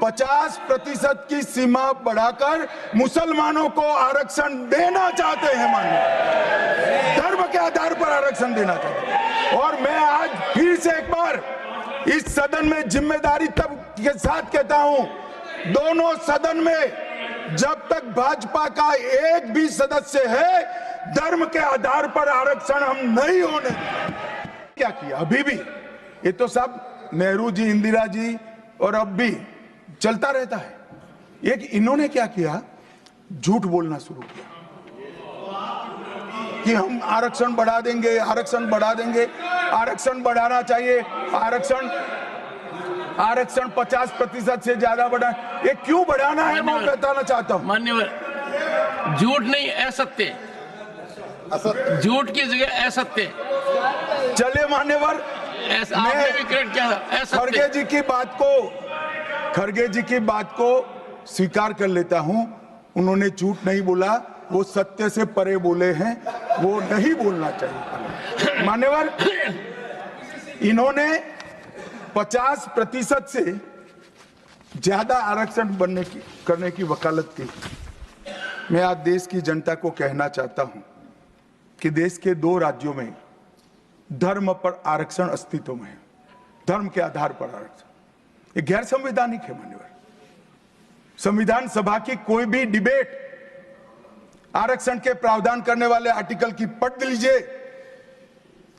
50% की सीमा बढ़ाकर मुसलमानों को आरक्षण देना चाहते हैं। माननीय, धर्म के आधार पर आरक्षण देना चाहते हैं। और मैं आज फिर से एक बार इस सदन में जिम्मेदारी तब के साथ कहता हूं, दोनों सदन में जब तक भाजपा का एक भी सदस्य है, धर्म के आधार पर आरक्षण हम नहीं होने। क्या किया अभी भी, ये तो सब नेहरू जी, इंदिरा जी और अब भी चलता रहता है। एक इन्होंने क्या किया, झूठ बोलना शुरू किया कि हम आरक्षण बढ़ा देंगे, आरक्षण बढ़ा देंगे, आरक्षण बढ़ाना चाहिए, आरक्षण 50% से ज्यादा बढ़ा। ये क्यों बढ़ाना है मैं बताना चाहता हूं। मान्यवर, झूठ नहीं, असत्य, झूठ की जगह असत्य। चले मान्यवर, आपने भी क्रेडिट किया था। खड़गे जी की बात को स्वीकार कर लेता हूं, उन्होंने झूठ नहीं बोला, वो सत्य से परे बोले हैं, वो नहीं बोलना चाहिए। मान्यवर, इन्होंने 50% से ज्यादा आरक्षण करने की वकालत की। मैं आज देश की जनता को कहना चाहता हूं कि देश के 2 राज्यों में धर्म पर आरक्षण अस्तित्व में है, धर्म के आधार पर आरक्षण। ये गैर संवैधानिक है। मान्यवर, संविधान सभा की कोई भी डिबेट आरक्षण के प्रावधान करने वाले आर्टिकल की पढ़ लीजिए,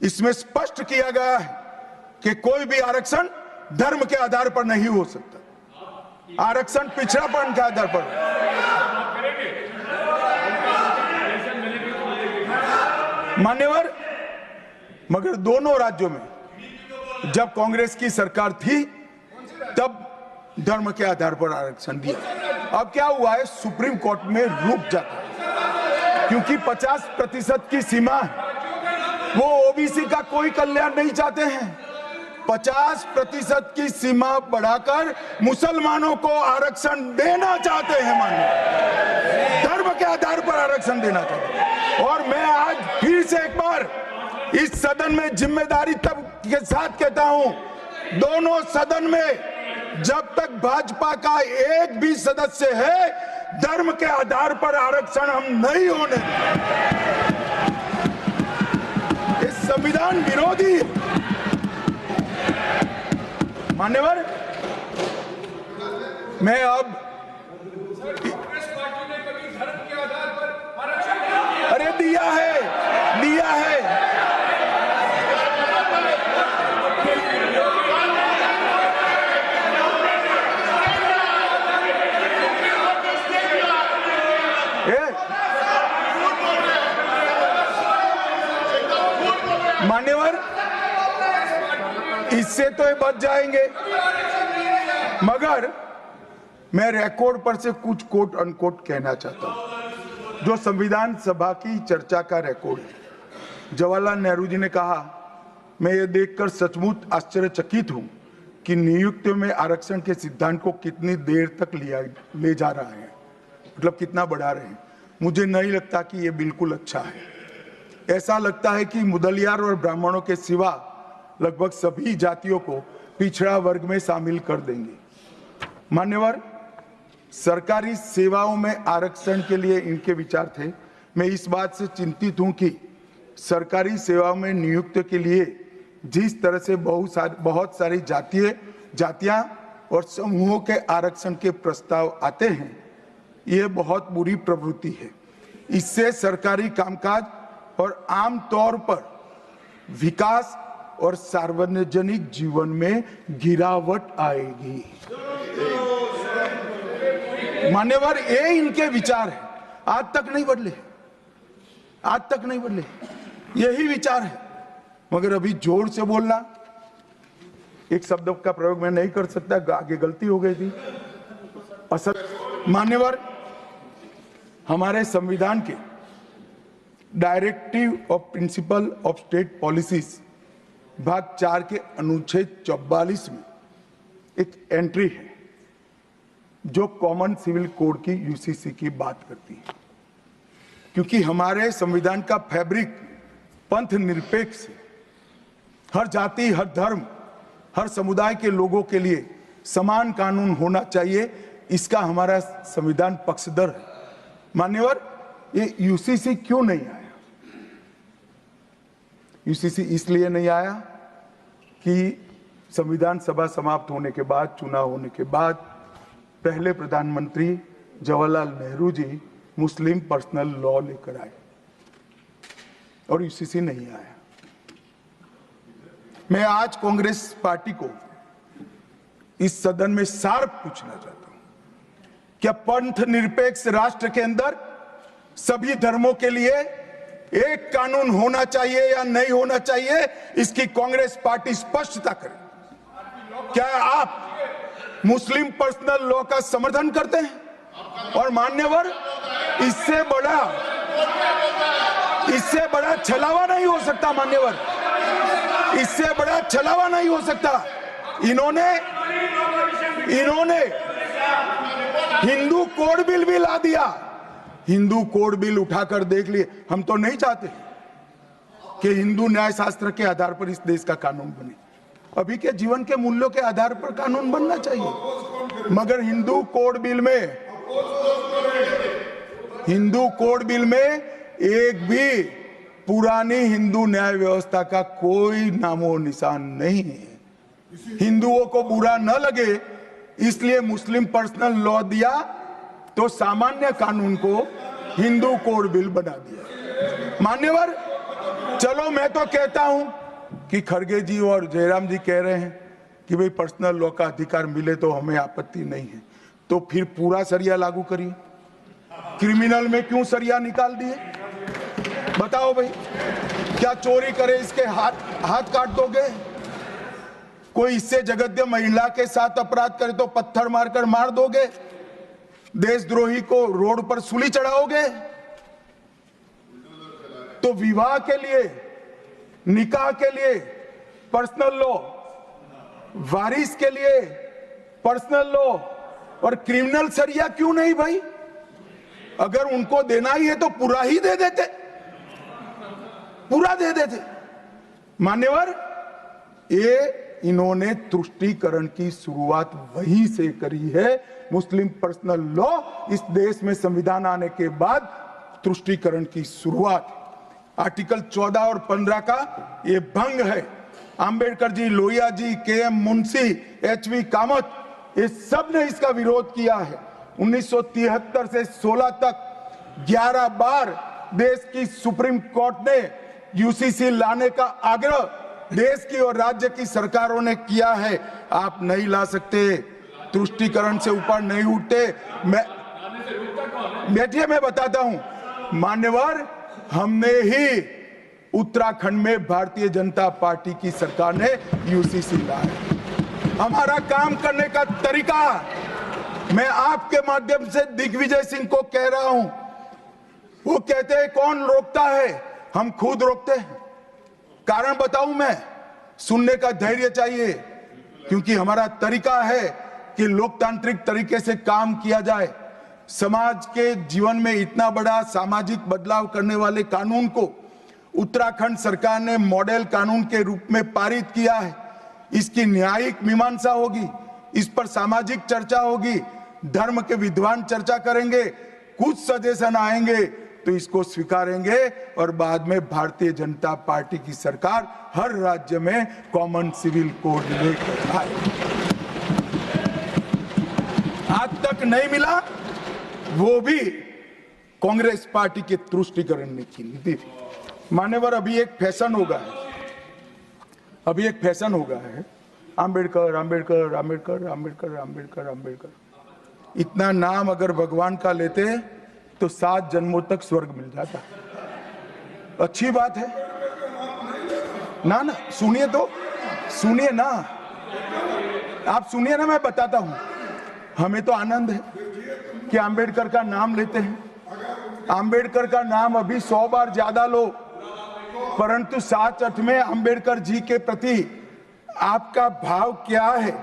इसमें स्पष्ट किया गया है कि कोई भी आरक्षण धर्म के आधार पर नहीं हो सकता, आरक्षण पिछड़ापन के आधार पर। मान्यवर, मगर दोनों राज्यों में जब कांग्रेस की सरकार थी तब धर्म के आधार पर आरक्षण दिया। अब क्या हुआ है, सुप्रीम कोर्ट में रुक जाता है क्योंकि 50% की सीमा है। वो ओबीसी का कोई कल्याण नहीं चाहते हैं। 50% की सीमा बढ़ाकर मुसलमानों को आरक्षण देना चाहते हैं। माननीय, धर्म के आधार पर आरक्षण देना चाहते हैं। और मैं आज फिर से एक बार इस सदन में जिम्मेदारी तब के साथ कहता हूं, दोनों सदन में जब तक भाजपा का एक भी सदस्य है, धर्म के आधार पर आरक्षण हम नहीं होने। ये संविधान विरोधी है। मान्यवर, मैं अब अरे दिया है मान्यवर, इससे तो ये बच जाएंगे, मगर मैं रिकॉर्ड पर से कुछ कोट अनकोट कहना चाहता हूं, जो संविधान सभा की चर्चा का रिकॉर्ड है। जवाहरलाल नेहरू जी ने कहा, मैं ये देखकर सचमुच आश्चर्यचकित हूं कि नियुक्ति में आरक्षण के सिद्धांत को कितनी देर तक ले जा रहा है, मतलब कितना बढ़ा रहे हैं। मुझे नहीं लगता कि ये बिल्कुल अच्छा है। ऐसा लगता है कि मुदलियार और ब्राह्मणों के सिवा लगभग सभी जातियों को पिछड़ा वर्ग में शामिल कर देंगे। मान्यवर, सरकारी सेवाओं में आरक्षण के लिए इनके विचार थे। मैं इस बात से चिंतित हूं कि सरकारी सेवाओं में नियुक्ति के लिए जिस तरह से बहुत सारी जातियां और समूहों के आरक्षण के प्रस्ताव आते हैं, ये बहुत बुरी प्रवृत्ति है। इससे सरकारी कामकाज और आम तौर पर विकास और सार्वजनिक जीवन में गिरावट आएगी। मान्यवर, ये इनके विचार है, आज तक नहीं बदले, यही विचार है। मगर अभी जोर से बोलना, एक शब्द का प्रयोग मैं नहीं कर सकता, आगे गलती हो गई थी। असल मान्यवर, हमारे संविधान के directive of principle of state policies भाग 4 के अनुच्छेद 44 में एक एंट्री है जो कॉमन सिविल कोड की यूसीसी की बात करती है। क्योंकि हमारे संविधान का फैब्रिक पंथ निरपेक्ष है, हर जाति, हर धर्म, हर समुदाय के लोगों के लिए समान कानून होना चाहिए, इसका हमारा संविधान पक्षधर है। मान्यवर, ये यूसीसी क्यों नहीं आया? यूसीसी इसलिए नहीं आया कि संविधान सभा समाप्त होने के बाद, चुनाव होने के बाद, पहले प्रधानमंत्री जवाहरलाल नेहरू जी मुस्लिम पर्सनल लॉ लेकर आए और यूसीसी नहीं आया। मैं आज कांग्रेस पार्टी को इस सदन में सार्थ पूछना चाहता हूं, क्या पंथ निरपेक्ष राष्ट्र के अंदर सभी धर्मों के लिए एक कानून होना चाहिए या नहीं होना चाहिए? इसकी कांग्रेस पार्टी स्पष्टता करे। क्या आप मुस्लिम पर्सनल लॉ का समर्थन करते हैं? और मान्यवर, इससे बड़ा छलावा नहीं हो सकता। मान्यवर, इससे बड़ा छलावा नहीं हो सकता। इन्होंने हिंदू कोड बिल भी ला दिया। हिंदू कोड बिल उठाकर देख लिए। हम तो नहीं चाहते कि हिंदू न्याय शास्त्र के आधार पर इस देश का कानून बने। अभी के जीवन के मूल्यों के आधार पर कानून बनना चाहिए, मगर हिंदू कोड बिल में एक भी पुरानी हिंदू न्याय व्यवस्था का कोई नामो निशान नहीं है। हिंदुओं को बुरा न लगे इसलिए मुस्लिम पर्सनल लॉ दिया, तो सामान्य कानून को हिंदू कोड बिल बना दिया। मान्यवर, चलो मैं तो कहता हूं कि खड़गे जी और जयराम जी कह रहे हैं कि भाई पर्सनल लॉ का अधिकार मिले तो हमें आपत्ति नहीं है, तो फिर पूरा सरिया लागू करिए। क्रिमिनल में क्यों सरिया निकाल दिए? बताओ भाई, क्या चोरी करे इसके हाथ काट दोगे? कोई इससे जगद्य महिला के साथ अपराध करे तो पत्थर मारकर मार दोगे? देशद्रोही को रोड पर सूली चढ़ाओगे? तो विवाह के लिए, निकाह के लिए पर्सनल लॉ, वारिस के लिए पर्सनल लॉ और क्रिमिनल सरिया क्यों नहीं भाई? अगर उनको देना ही है तो पूरा ही दे देते, पूरा दे देते। मान्यवर, ये इन्होंने तुष्टीकरण की शुरुआत वहीं से करी है। मुस्लिम पर्सनल लॉ इस देश में संविधान आने के बाद तुष्टीकरण की शुरुआत। आर्टिकल 14 और 15 का ये भंग है। अंबेडकर जी, लोहिया जी, के.एम. मुंशी, एच.वी. कामत, ये सब ने इसका विरोध किया है। 1973 से 16 तक 11 बार देश की सुप्रीम कोर्ट ने यूसीसी लाने का आग्रह देश की और राज्य की सरकारों ने किया है। आप नहीं ला सकते, तुष्टीकरण से ऊपर नहीं उठते। बैठिए, मैं बताता हूं। मान्यवर, हमने ही उत्तराखंड में भारतीय जनता पार्टी की सरकार ने यूसीसी लाया। हमारा काम करने का तरीका, मैं आपके माध्यम से दिग्विजय सिंह को कह रहा हूं। वो कहते हैं कौन रोकता है? हम खुद रोकते हैं। कारण बताऊं मैं? सुनने का धैर्य चाहिए, क्योंकि हमारा तरीका है कि लोकतांत्रिक तरीके से काम किया जाए। समाज के जीवन में इतना बड़ा सामाजिक बदलाव करने वाले कानून को उत्तराखंड सरकार ने मॉडल कानून के रूप में पारित किया है। इसकी न्यायिक मीमांसा होगी, इस पर सामाजिक चर्चा होगी, धर्म के विद्वान चर्चा करेंगे, कुछ सजेशन आएंगे तो इसको स्वीकारेंगे और बाद में भारतीय जनता पार्टी की सरकार हर राज्य में कॉमन सिविल कोड लेकर आए। आज तक नहीं मिला, वो भी कांग्रेस पार्टी के तुष्टीकरण ने की नीति थी। मान्यवर, अभी एक फैशन हो गया है, अंबेडकर अंबेडकर अंबेडकर अंबेडकर अंबेडकर अंबेडकर। इतना नाम अगर भगवान का लेते तो 7 जन्मों तक स्वर्ग मिल जाता। अच्छी बात है ना? सुनिए तो, सुनिए ना, आप सुनिए ना, मैं बताता हूं। हमें तो आनंद है कि अंबेडकर का नाम लेते हैं। अंबेडकर का नाम अभी 100 बार ज्यादा लो, परंतु 7-8 में अंबेडकर जी के प्रति आपका भाव क्या है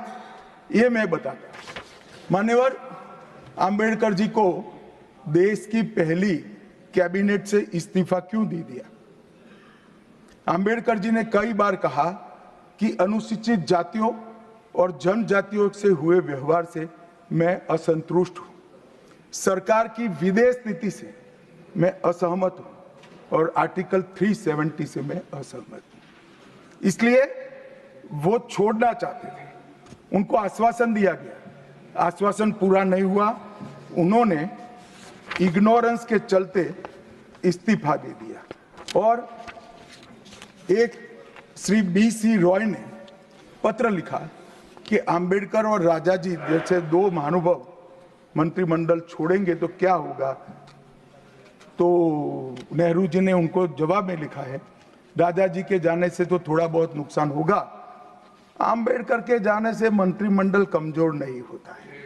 ये मैं बताता हूं। मान्यवर, अंबेडकर जी को देश की पहली कैबिनेट से इस्तीफा क्यों दे दिया? अंबेडकर जी ने कई बार कहा कि अनुसूचित जातियों और जनजातियों से हुए व्यवहार से मैं असंतुष्ट हूं। सरकार की विदेश नीति से मैं असहमत हूं और आर्टिकल 370 से मैं असहमत हूं। इसलिए वो छोड़ना चाहते थे, उनको आश्वासन दिया गया, आश्वासन पूरा नहीं हुआ, उन्होंने इग्नोरेंस के चलते इस्तीफा दे दिया। और एक श्री BC रॉय ने पत्र लिखा कि अंबेडकर और राजाजी जैसे दो महानुभाव मंत्रिमंडल छोड़ेंगे तो क्या होगा। तो नेहरू जी ने उनको जवाब में लिखा है, राजाजी के जाने से तो थोड़ा बहुत नुकसान होगा, अंबेडकर के जाने से मंत्रिमंडल कमजोर नहीं होता है।